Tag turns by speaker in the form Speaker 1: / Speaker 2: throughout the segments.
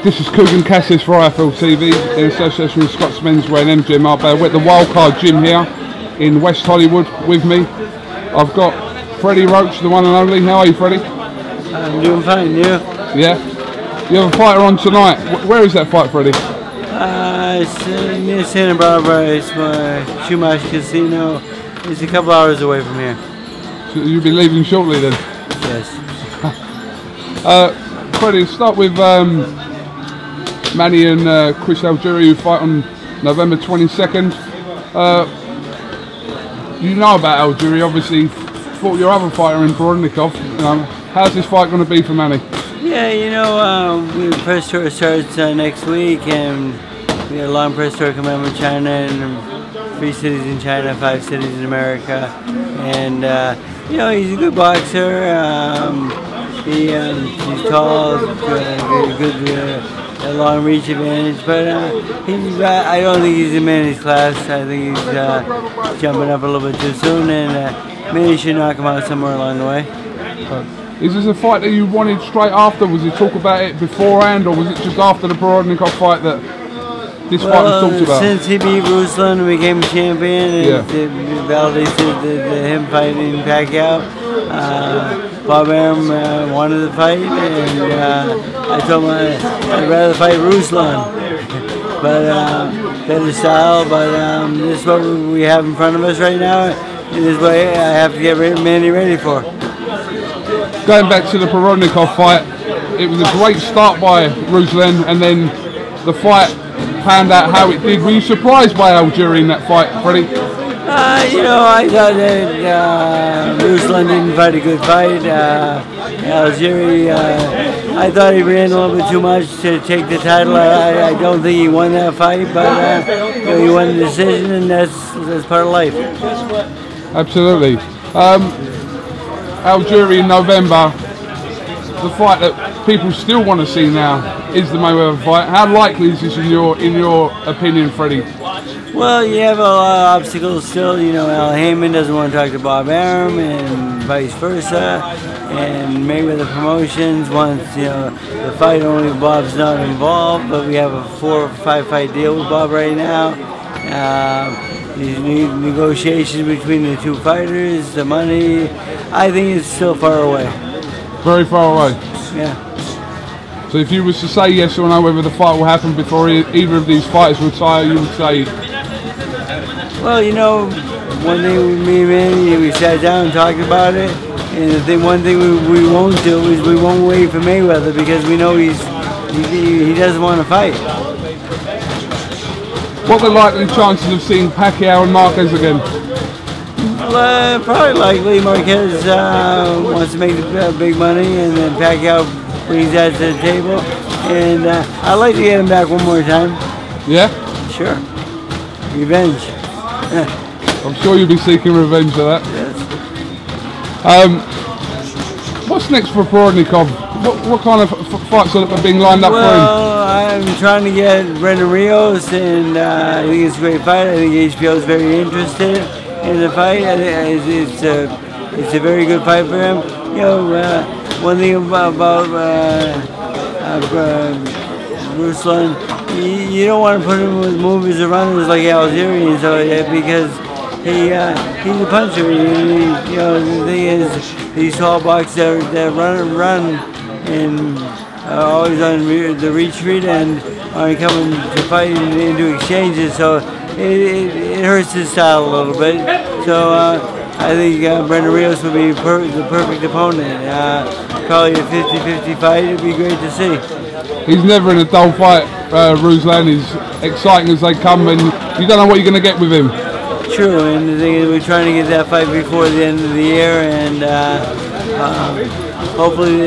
Speaker 1: This is Coogan Cassis for IFL TV in association with Scott's Menswear and MGM Marbella. We're at the Wildcard Gym here in West Hollywood. With me, I've got Freddie Roach, the one and only. How are you, Freddie?
Speaker 2: I'm doing fine, you?
Speaker 1: Yeah? You have a fighter on tonight. Where is that fight, Freddie?
Speaker 2: It's near Santa Barbara. It's my Chumash Casino. It's a couple hours away from here.
Speaker 1: So you'll be leaving shortly then?
Speaker 2: Yes.
Speaker 1: Freddie, start with Manny and Chris Algieri, who fight on November 22nd. You know about Algieri, obviously fought your other fighter in Borodnikov. How's this fight going to be for Manny?
Speaker 2: Yeah, you know, the press tour starts next week, and we have a long press tour coming out from China, and 3 cities in China, 5 cities in America. And, you know, he's a good boxer. He's tall, good long reach advantage, but I don't think he's in Manny's class. I think he's jumping up a little bit too soon, and Manny should knock him out somewhere along the way.
Speaker 1: Is this a fight that you wanted straight after? Was it talk about it beforehand, or was it just after the Borodnikov fight that this fight was talked about?
Speaker 2: Since he beat Ruslan and became champion, and it validated him fighting Pacquiao, Bob Arum wanted to fight, and I told him I'd rather fight Ruslan, but better style. But this is what we have in front of us right now, and this is what I have to get Manny ready for.
Speaker 1: Going back to the Borodnikov fight, it was a great start by Ruslan, and then the fight panned out how it did. Were you surprised by Algieri in that fight, Freddie?
Speaker 2: You know, I thought that Ruslan didn't fight a good fight. Algieri, I thought he ran a little bit too much to take the title. I don't think he won that fight, but you know, he won the decision, and that's part of life.
Speaker 1: Absolutely. Algieri in November, the fight that people still want to see now is the Mayweather fight. How likely is this in your opinion, Freddie?
Speaker 2: Well, you have a lot of obstacles still. You know, Al Heyman doesn't want to talk to Bob Arum, and vice versa. And Mayweather Promotions wants, you know, the fight only if Bob's not involved. But we have a 4 or 5 fight deal with Bob right now. These negotiations between the 2 fighters, the money, I think it's still far away.
Speaker 1: Very far away?
Speaker 2: Yeah.
Speaker 1: So if you was to say yes or no whether the fight will happen before either of these fighters retire, you would say?
Speaker 2: Well, you know, one thing with me and Manny, we sat down and talked about it, and one thing we won't do is we won't wait for Mayweather, because we know he doesn't want to fight.
Speaker 1: What are the likely chances of seeing Pacquiao and Marquez again?
Speaker 2: Well, probably likely. Marquez wants to make the big money, and then Pacquiao brings that to the table. And I'd like to get him back one more time.
Speaker 1: Yeah?
Speaker 2: Sure. Revenge.
Speaker 1: I'm sure you'll be seeking revenge for that.
Speaker 2: Yes.
Speaker 1: What's next for Borodnikov? What kind of fights are being lined up for him?
Speaker 2: Well, I'm trying to get Brendan Rios, and I think it's a great fight. I think HBO is very interested in the fight. It's a very good fight for him. You know, one thing about Ruslan, you don't want to put him with movers or runners like Algieri, so because he's a puncher. You know, the thing is, these tall boxers that run and always on the retreat and are coming to fight into exchanges, so it hurts his style a little bit. So I think Brendan Rios would be the perfect opponent. Probably a 50-50 fight. It'd be great to see.
Speaker 1: He's never in a dull fight, Ruslan. He's exciting as they come, and you don't know what you're going to get with him.
Speaker 2: True, and the thing is, we're trying to get that fight before the end of the year, and hopefully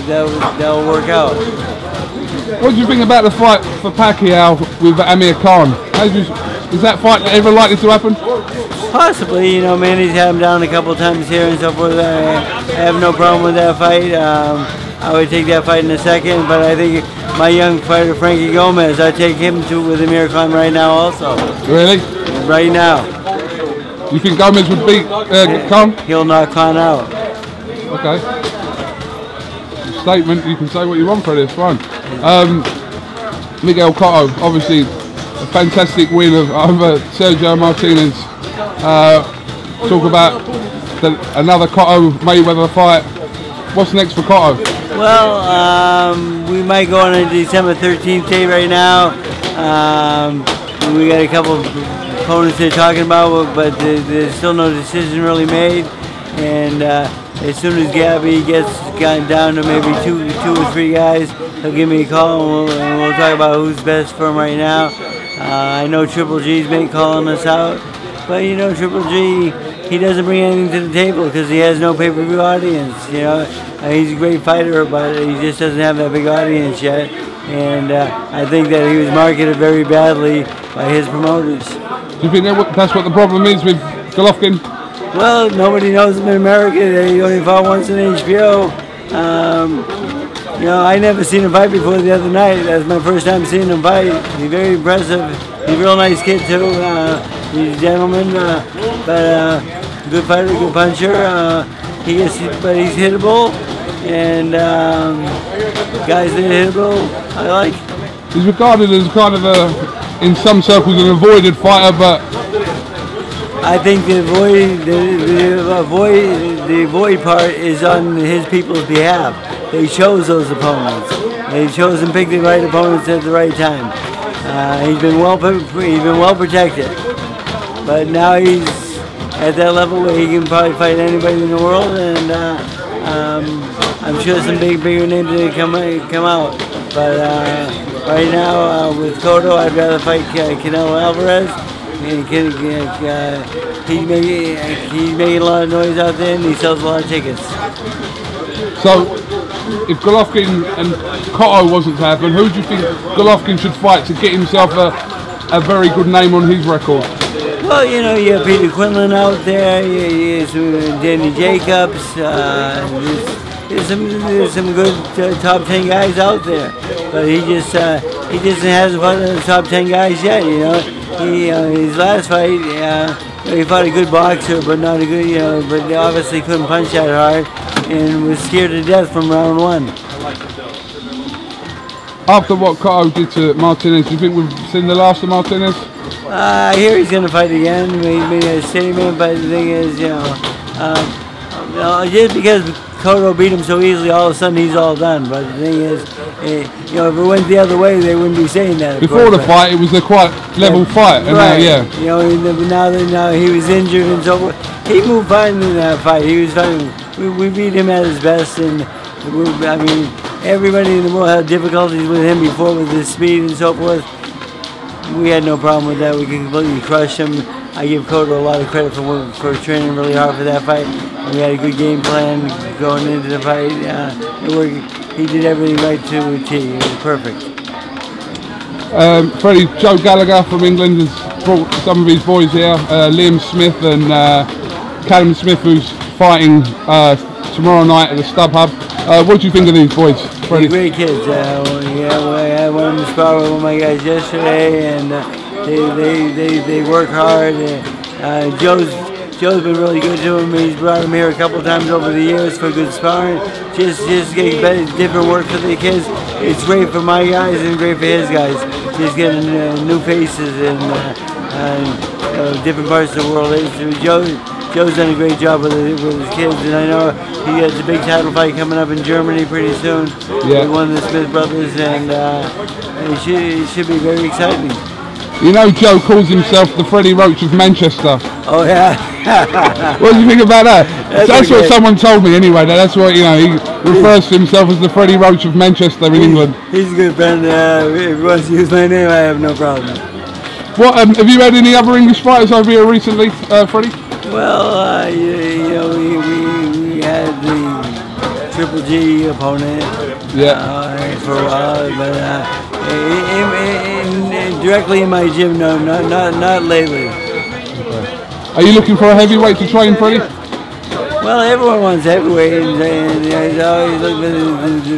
Speaker 2: that'll work out.
Speaker 1: What do you think about the fight for Pacquiao with Amir Khan? Is that fight ever likely to happen?
Speaker 2: Possibly. You know, Manny's had him down a couple times here and so forth. I have no problem with that fight. I would take that fight in a second, but I think my young fighter Frankie Gomez, I'd take him with Amir Khan right now also.
Speaker 1: Really?
Speaker 2: Right now.
Speaker 1: You think Gomez would beat Khan?
Speaker 2: He'll knock Khan out.
Speaker 1: Okay. statement. You can say what you want, Freddie. It's fine. Miguel Cotto, obviously a fantastic win over Sergio Martinez. Talk about another Cotto Mayweather fight. What's next for Cotto?
Speaker 2: Well, we might go on a December 13th date right now. We got a couple of opponents they're talking about, but there's still no decision really made. And as soon as Gabby gets gotten down to maybe two or three guys, he'll give me a call and we'll talk about who's best for him right now. I know Triple G's been calling us out, but you know Triple G, he doesn't bring anything to the table because he has no pay-per-view audience. You know, he's a great fighter, but he just doesn't have that big audience yet. And I think that he was marketed very badly by his promoters.
Speaker 1: Do you think that's what the problem is with Golovkin?
Speaker 2: Well, nobody knows him in America. He only fought once in HBO. You know, I never seen him fight before the other night. That's my first time seeing him fight. He's very impressive. He's a real nice kid too. He's a gentleman, but good fighter, good puncher. But he's hittable, and guys that are hittable, I like.
Speaker 1: He's regarded as kind of in some circles, an avoided fighter, but
Speaker 2: I think the avoid part is on his people's behalf. They chose those opponents. They chose and picked the right opponents at the right time. He's been well protected, but now he's at that level where he can probably fight anybody in the world, and I'm sure some bigger names are gonna come out. But right now with Cotto, I'd rather fight Canelo Alvarez. He's making a lot of noise out there, and he sells a lot of tickets.
Speaker 1: So, if Golovkin and Cotto wasn't to happen, who do you think Golovkin should fight to get himself a very good name on his record?
Speaker 2: Well, you know, you have Peter Quinlan out there, you have Danny Jacobs, there's some good top 10 guys out there, but he just hasn't fought the top 10 guys yet. You know, his last fight, he fought a good boxer, but not a good, but obviously couldn't punch that hard, and was scared to death from round one.
Speaker 1: After what Cotto did to Martinez, do you think we've seen the last of Martinez?
Speaker 2: I hear he's going to fight again. He's been a statement, but the thing is, just because Cotto beat him so easily, all of a sudden he's all done. But the thing is, if it went the other way, they wouldn't be saying that.
Speaker 1: Before the fight, it was a quite level fight, and
Speaker 2: right.
Speaker 1: now,
Speaker 2: now he was injured and so forth. He moved fine in that fight. He was fine. We beat him at his best, and I mean, everybody in the world had difficulties with him before with his speed and so forth. We had no problem with that. We could completely crush him. I give Cotto a lot of credit for training really hard for that fight. We had a good game plan going into the fight. He did everything right to a T. It was perfect.
Speaker 1: Freddie, Joe Gallagher from England has brought some of his boys here. Liam Smith and Callum Smith, who's fighting tomorrow night at the StubHub. What do you think of these boys, Freddie?
Speaker 2: They're great kids. I went to spar with one of my guys yesterday, and they work hard. Joe's been really good to him. He's brought him here a couple of times over the years for good sparring. Just getting better, different work for the kids. It's great for my guys and great for his guys. Just getting new faces and different parts of the world. Joe's done a great job with his kids, and I know he has a big title fight coming up in Germany pretty soon.
Speaker 1: Yeah.
Speaker 2: He won the Smith brothers, and it should be very exciting.
Speaker 1: You know, Joe calls himself the Freddie Roach of Manchester.
Speaker 2: Oh yeah.
Speaker 1: What do you think about that? That's
Speaker 2: okay.
Speaker 1: what someone told me anyway. That's what he refers to himself as the Freddie Roach of Manchester in England.
Speaker 2: He's a good friend. If he wants to use my name, I have no problem.
Speaker 1: What have you had any other English fighters over here recently, Freddie?
Speaker 2: Well, we had the Triple G opponent for a while, but directly in my gym, no, not lately.
Speaker 1: Okay. Are you looking for a heavyweight to train, Freddie?
Speaker 2: Well, everyone wants heavyweight, and I always look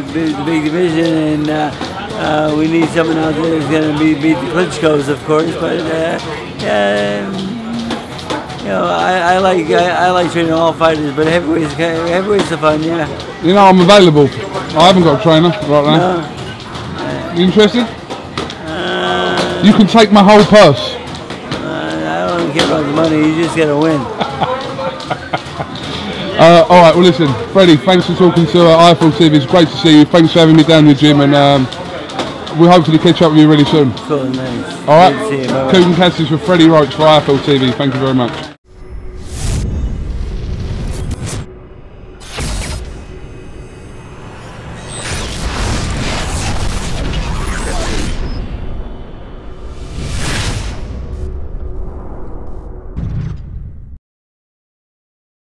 Speaker 2: for the big division, and we need someone out there who's going to beat the Klitschko's, of course, but I like training all fighters, but heavyweight's are fun, yeah.
Speaker 1: You know, I'm available. I haven't got a trainer right now.
Speaker 2: No.
Speaker 1: You interested? You can take my whole purse.
Speaker 2: I don't care about the money. You just gotta win.
Speaker 1: All right. Well, listen, Freddie. Thanks for talking to IFL TV. It's great to see you. Thanks for having me down the gym, and we'll hopefully catch up with you really soon.
Speaker 2: Cool, nice.
Speaker 1: All right.
Speaker 2: Good to see you. Bye-bye.
Speaker 1: Coogan Cassis for Freddie Roach for IFL TV. Thank you very much.